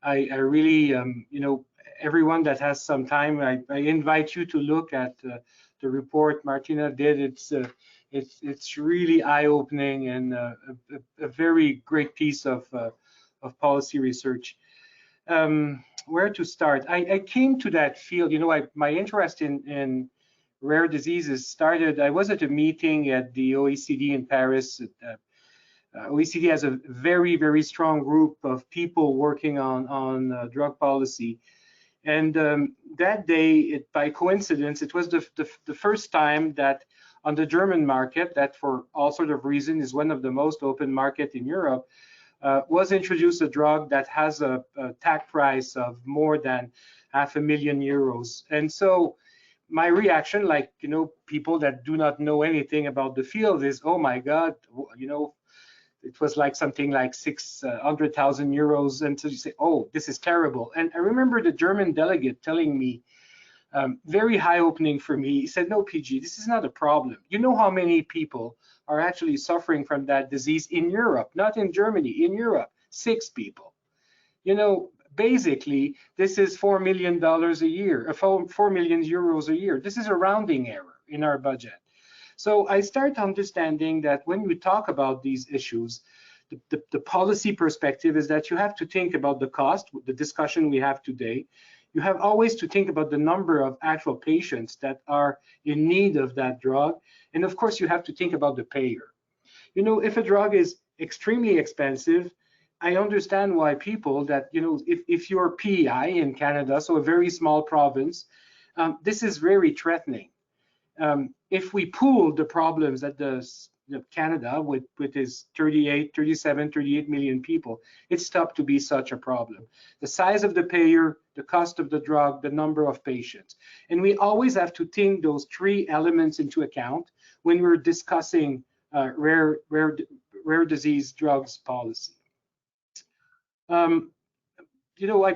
I really, you know, everyone that has some time, I invite you to look at the report Martina did. It's really eye-opening and a very great piece of policy research. Where to start? I came to that field, you know, my interest in rare diseases started, I was at a meeting at the OECD in Paris. OECD has a very, very strong group of people working on drug policy. And that day, by coincidence, it was the first time that on the German market, that for all sorts of reasons is one of the most open market in Europe, was introduced a drug that has a tag price of more than €500,000. And so my reaction, like, you know, people that do not know anything about the field is, oh my God, you know, it was like something like €600,000. And so you say, oh, this is terrible. And I remember the German delegate telling me, very eye-opening for me. He said, no, PG, this is not a problem. You know how many people are actually suffering from that disease in Europe, not in Germany, in Europe, 6 people. You know, basically, this is $4 million a year, 4 million euros a year. This is a rounding error in our budget. So I start understanding that when we talk about these issues, the policy perspective is that you have to think about the cost, the discussion we have today. You have always to think about the number of actual patients that are in need of that drug. And of course, you have to think about the payer. You know, if a drug is extremely expensive, I understand why people that, you know, if you're PEI in Canada, so a very small province, this is very threatening. If we pool the problems that Canada with its 38 million people, it stopped to be such a problem. The size of the payer, the cost of the drug, the number of patients. And we always have to think those 3 elements into account when we're discussing rare disease drugs policy. You know,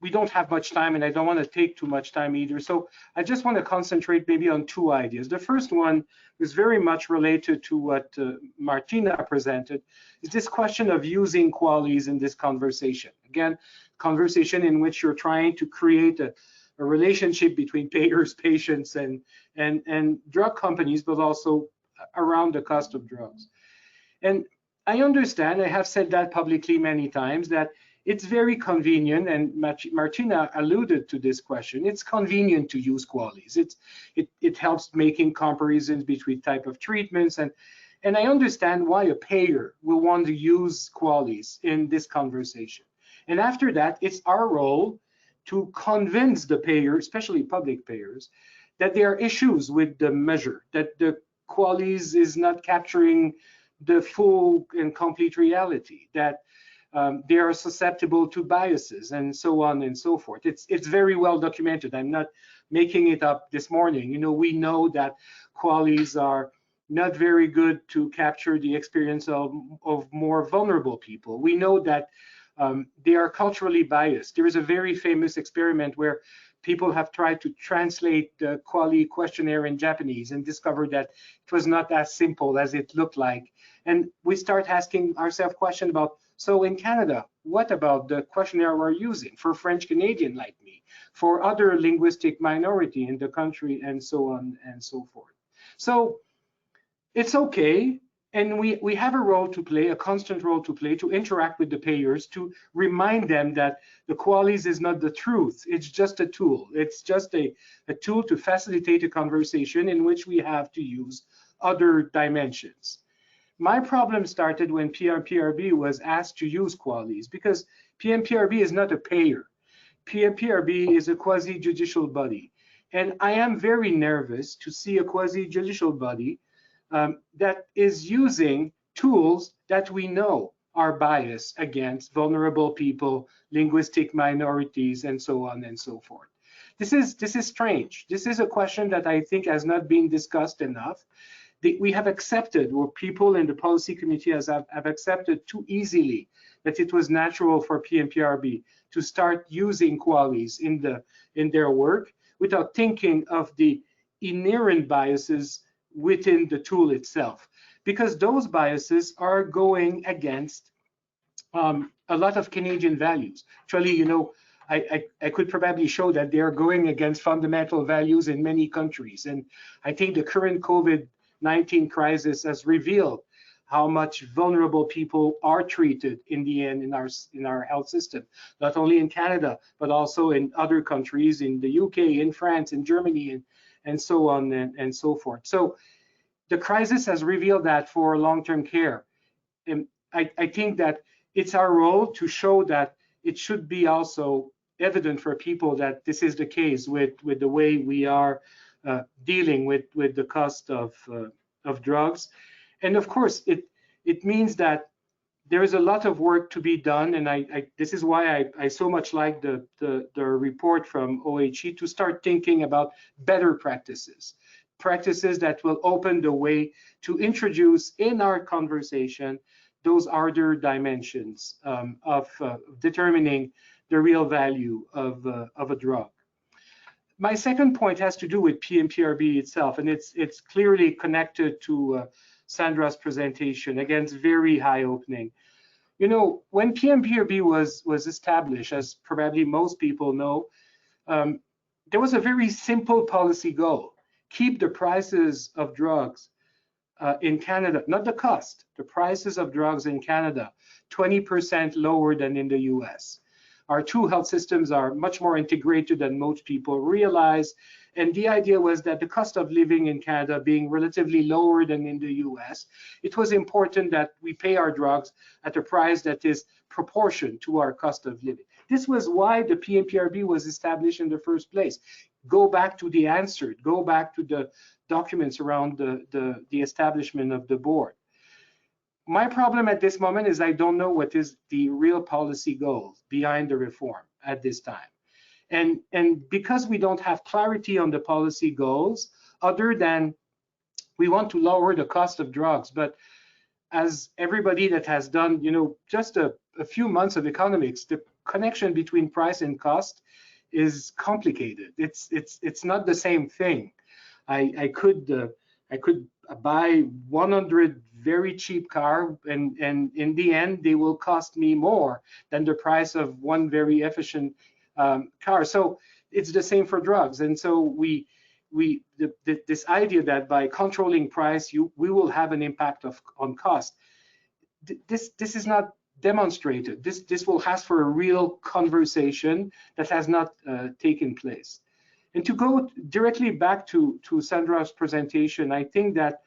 we don't have much time, and I don't want to take too much time either. So I just want to concentrate maybe on 2 ideas. The first one is very much related to what Martina presented, is this question of using QALYs in this conversation. Again, conversation in which you're trying to create a relationship between payers, patients, and drug companies, but also around the cost of drugs. And I understand, I have said that publicly many times, that it's very convenient, and Martina alluded to this question, it's convenient to use QALYs. It helps making comparisons between type of treatments, and I understand why a payer will want to use QALYs in this conversation. And after that, it's our role to convince the payer, especially public payers, that there are issues with the measure, that the QALYs is not capturing the full and complete reality, that they are susceptible to biases and so on and so forth. It's very well documented. I'm not making it up this morning. You know, we know that QALYs are not very good to capture the experience of more vulnerable people. We know that they are culturally biased. There is a very famous experiment where people have tried to translate the QALY questionnaire in Japanese and discovered that it was not as simple as it looked like. And we start asking ourselves questions about, so in Canada, what about the questionnaire we're using for French Canadian like me, for other linguistic minority in the country, and so on and so forth. So it's okay. And we have a role to play, a constant role to play, to interact with the payers, to remind them that the QALYs is not the truth. It's just a tool. It's just a tool to facilitate a conversation in which we have to use other dimensions. My problem started when PMPRB was asked to use QALYs, because PMPRB is not a payer. PMPRB is a quasi-judicial body. And I am very nervous to see a quasi-judicial body that is using tools that we know are biased against vulnerable people, linguistic minorities, and so on and so forth. This is strange. This is a question that I think has not been discussed enough. We have accepted, or people in the policy committee have accepted too easily, that it was natural for PMPRB to start using QALYs in their work without thinking of the inherent biases within the tool itself, because those biases are going against a lot of Canadian values. Actually, you know, I could probably show that they are going against fundamental values in many countries. And I think the current COVID-19 crisis has revealed how much vulnerable people are treated in the end in our health system, not only in Canada, but also in other countries, in the UK, in France, in Germany, and so on and so forth. So the crisis has revealed that for long-term care. And I think that it's our role to show that it should be also evident for people that this is the case with the way we are dealing with the cost of drugs. And of course, it means that there is a lot of work to be done, and this is why I so much like the report from OHE, to start thinking about better practices that will open the way to introduce in our conversation those other dimensions of determining the real value of a drug. My second point has to do with PMPRB itself, and it's clearly connected to Sandra's presentation. Again, it's very eye-opening. You know, when PMPRB was established, as probably most people know, there was a very simple policy goal: keep the prices of drugs in Canada, not the cost, the prices of drugs in Canada 20% lower than in the US. Our two health systems are much more integrated than most people realize. And the idea was that the cost of living in Canada being relatively lower than in the US, it was important that we pay our drugs at a price that is proportioned to our cost of living. This was why the PMPRB was established in the first place. Go back to the answer, go back to the documents around the establishment of the board. My problem at this moment is I don't know what is the real policy goal behind the reform at this time. And because we don't have clarity on the policy goals, other than we want to lower the cost of drugs, but as everybody that has done, you know, just a few months of economics, the connection between price and cost is complicated. It's not the same thing. I could buy 100 very cheap car, and in the end they will cost me more than the price of one very efficient car. So it's the same for drugs. And so this idea that by controlling price we will have an impact on cost, this is not demonstrated. This will ask for a real conversation that has not taken place. And to go directly back to Sandra's presentation, I think that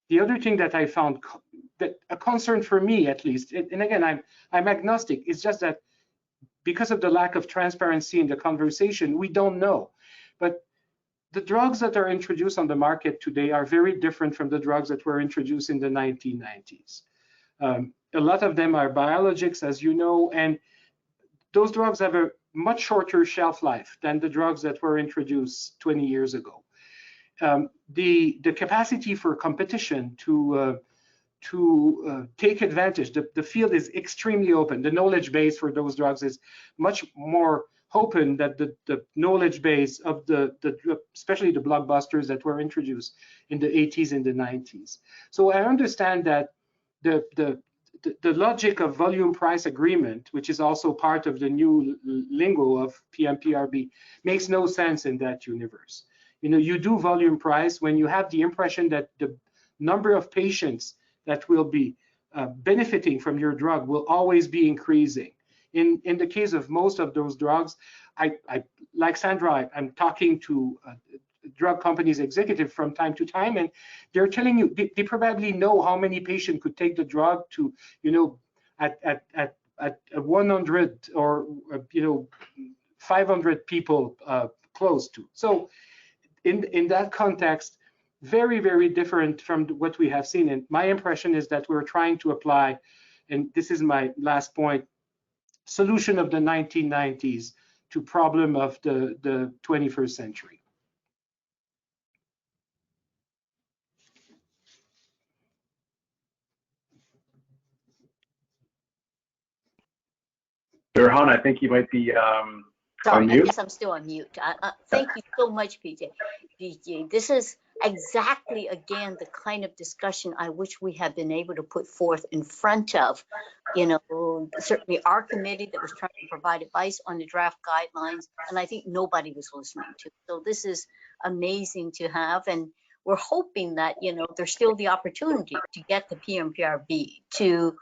the other thing that I found that a concern for me, at least, and again, I'm agnostic, it's just that because of the lack of transparency in the conversation, we don't know. But the drugs that are introduced on the market today are very different from the drugs that were introduced in the 1990s. A lot of them are biologics, as you know, and those drugs have a much shorter shelf life than the drugs that were introduced 20 years ago. The capacity for competition to take advantage, the field is extremely open. The knowledge base for those drugs is much more open than the knowledge base of especially the blockbusters that were introduced in the 80s and the 90s. So I understand that the logic of volume price agreement, which is also part of the new lingo of PMPRB, makes no sense in that universe. You know, you do volume price when you have the impression that the number of patients that will be benefiting from your drug will always be increasing. In the case of most of those drugs, like Sandra, I'm talking to drug companies executive from time to time, and they're telling you they probably know how many patients could take the drug to, you know, at 100 or 500 people close to. So in that context, very, very different from what we have seen. And my impression is that we're trying to apply and this is my last point, solution of the 1990s to problem of the 21st century. Dirhan, I think you might be Sorry, on I mute. guess I'm still on mute. Thank you so much, PJ. This is exactly, again, the kind of discussion I wish we had been able to put forth in front of, certainly our committee that was trying to provide advice on the draft guidelines, and I think nobody was listening to. So this is amazing to have, and we're hoping that, there's still the opportunity to get the PMPRB to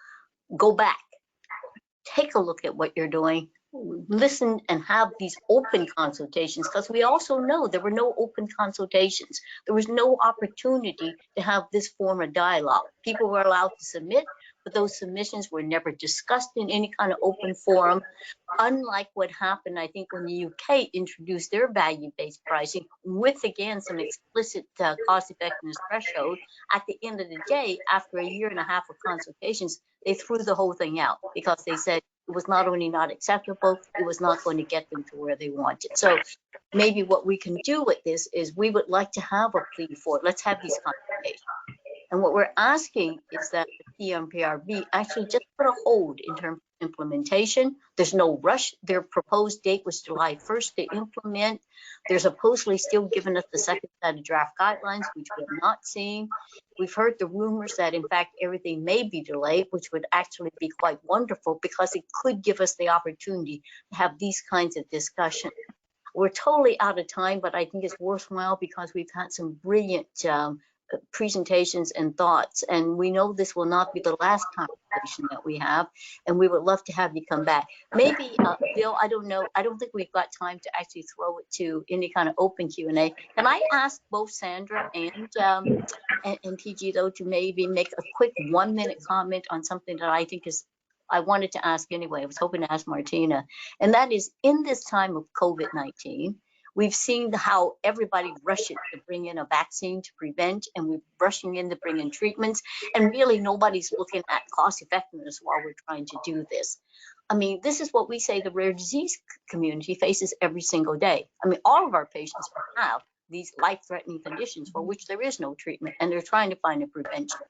go back, take a look at what you're doing, listen and have these open consultations, because we also know there were no open consultations. There was no opportunity to have this form of dialogue. People were allowed to submit, but those submissions were never discussed in any kind of open forum. Unlike what happened, I think, when the UK introduced their value-based pricing with, again, some explicit cost effectiveness threshold, at the end of the day, after a year and a half of consultations, they threw the whole thing out because they said it was not only not acceptable, it was not going to get them to where they wanted. So maybe what we can do with this is we would like to have a plea for it. Let's have these consultations. And what we're asking is that the PMPRB actually just put a hold in terms of implementation. There's no rush. Their proposed date was July 1st to implement. They're supposedly still giving us the second set of draft guidelines, which we have not seen. We've heard the rumors that, in fact, everything may be delayed, which would actually be quite wonderful because it could give us the opportunity to have these kinds of discussions. We're totally out of time, but I think it's worthwhile because we've had some brilliant presentations and thoughts, and we know this will not be the last conversation that we have, and we would love to have you come back. Maybe, Bill, I don't know, I don't think we've got time to actually throw it to any kind of open Q&A. Can I ask both Sandra and PG, though, to maybe make a quick 1-minute comment on something that I think is, I wanted to ask anyway, I was hoping to ask Martina, and that is, in this time of COVID-19, we've seen how everybody rushes to bring in a vaccine to prevent, and we're rushing in to bring in treatments, and really nobody's looking at cost effectiveness while we're trying to do this. I mean, this is what we say the rare disease community faces every single day. I mean, all of our patients have these life-threatening conditions for which there is no treatment, and they're trying to find a prevention.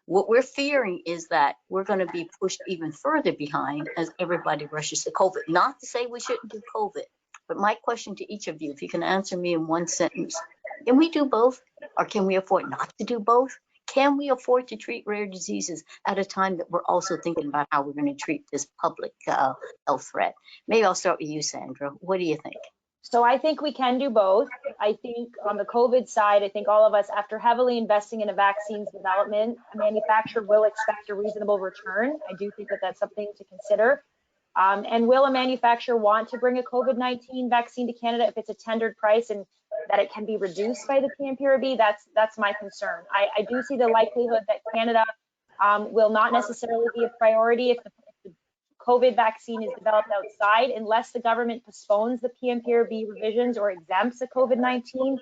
What we're fearing is that we're going to be pushed even further behind as everybody rushes to COVID. Not to say we shouldn't do COVID, but my question to each of you, if you can answer me in one sentence, can we do both, or can we afford not to do both? Can we afford to treat rare diseases at a time that we're also thinking about how we're going to treat this public health threat? Maybe I'll start with you, Sandra. What do you think? So I think we can do both. I think on the COVID side, I think all of us, after heavily investing in a vaccine's development, a manufacturer will expect a reasonable return. I do think that that's something to consider. And will a manufacturer want to bring a COVID-19 vaccine to Canada if it's a tendered price and that it can be reduced by the PMPRB? That's my concern. I do see the likelihood that Canada will not necessarily be a priority if the COVID vaccine is developed outside, unless the government postpones the PMPRB revisions or exempts a COVID-19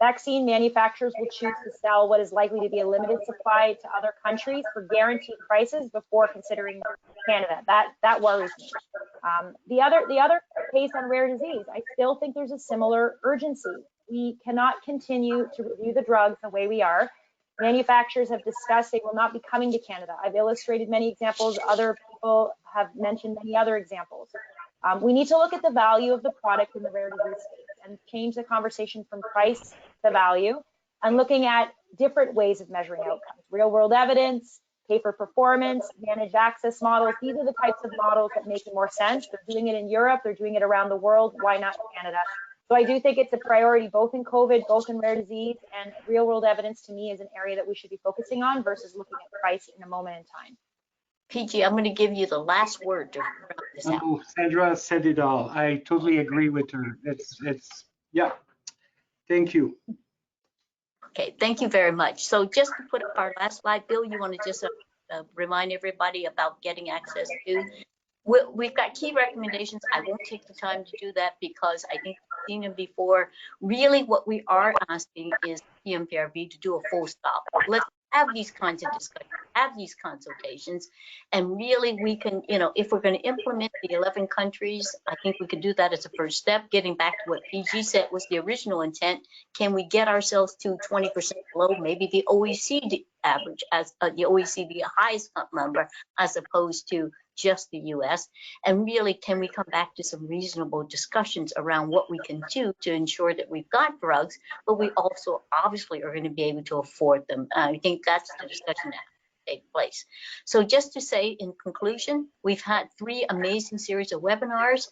vaccine. Manufacturers will choose to sell what is likely to be a limited supply to other countries for guaranteed prices before considering Canada. That worries me. The other case on rare disease, I still think there's a similar urgency. We cannot continue to review the drugs the way we are. Manufacturers have discussed they will not be coming to Canada. I've illustrated many examples. Other people have mentioned many other examples. We need to look at the value of the product in the rare disease space and change the conversation from price to value, and looking at different ways of measuring outcomes. Real world evidence, pay for performance, managed access models. These are the types of models that make more sense. They're doing it in Europe, they're doing it around the world. Why not Canada? So I do think it's a priority, both in COVID, both in rare disease, and real world evidence to me is an area that we should be focusing on versus looking at price in a moment in time. PG, I'm going to give you the last word to wrap this out. Oh, Sandra said it all. I totally agree with her. It's yeah. Thank you. Okay, thank you very much. So just to put up our last slide, Bill, you want to just remind everybody about getting access to? We've got key recommendations. I won't take the time to do that because I think we've seen them before. Really what we are asking is PMPRB to do a full stop. Let's have these kinds of discussions, have these consultations, and really we can, you know, if we're going to implement the 11 countries, I think we could do that as a first step. Getting back to what PG said was the original intent, can we get ourselves to 20% below maybe the OECD average, as the OECD highest number, as opposed to just the US? And really, can we come back to some reasonable discussions around what we can do to ensure that we've got drugs, but we also obviously are going to be able to afford them? I think that's the discussion that take place. So just to say in conclusion, we've had 3 amazing series of webinars.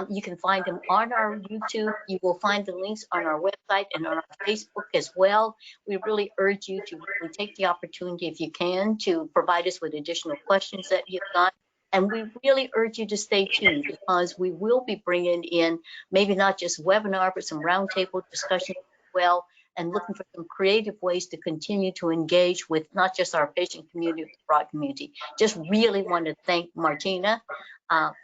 You can find them on our YouTube. You will find the links on our website and on our Facebook as well. We really urge you to really take the opportunity, if you can, to provide us with additional questions that you've got. And we really urge you to stay tuned, because we will be bringing in maybe not just webinar, but some roundtable discussions as well, and looking for some creative ways to continue to engage with not just our patient community, but the broad community. Just really want to thank Martina,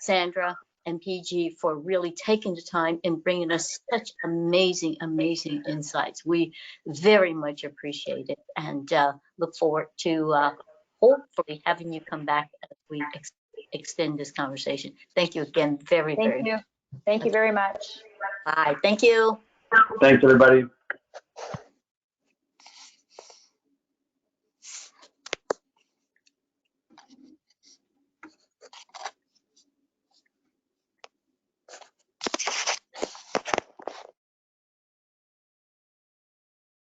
Sandra, and PG for really taking the time and bringing us such amazing, amazing insights. We very much appreciate it, and look forward to hopefully having you come back as we extend this conversation. Thank you again very, very much. Thank you very much. Bye. Thank you. Thanks, everybody.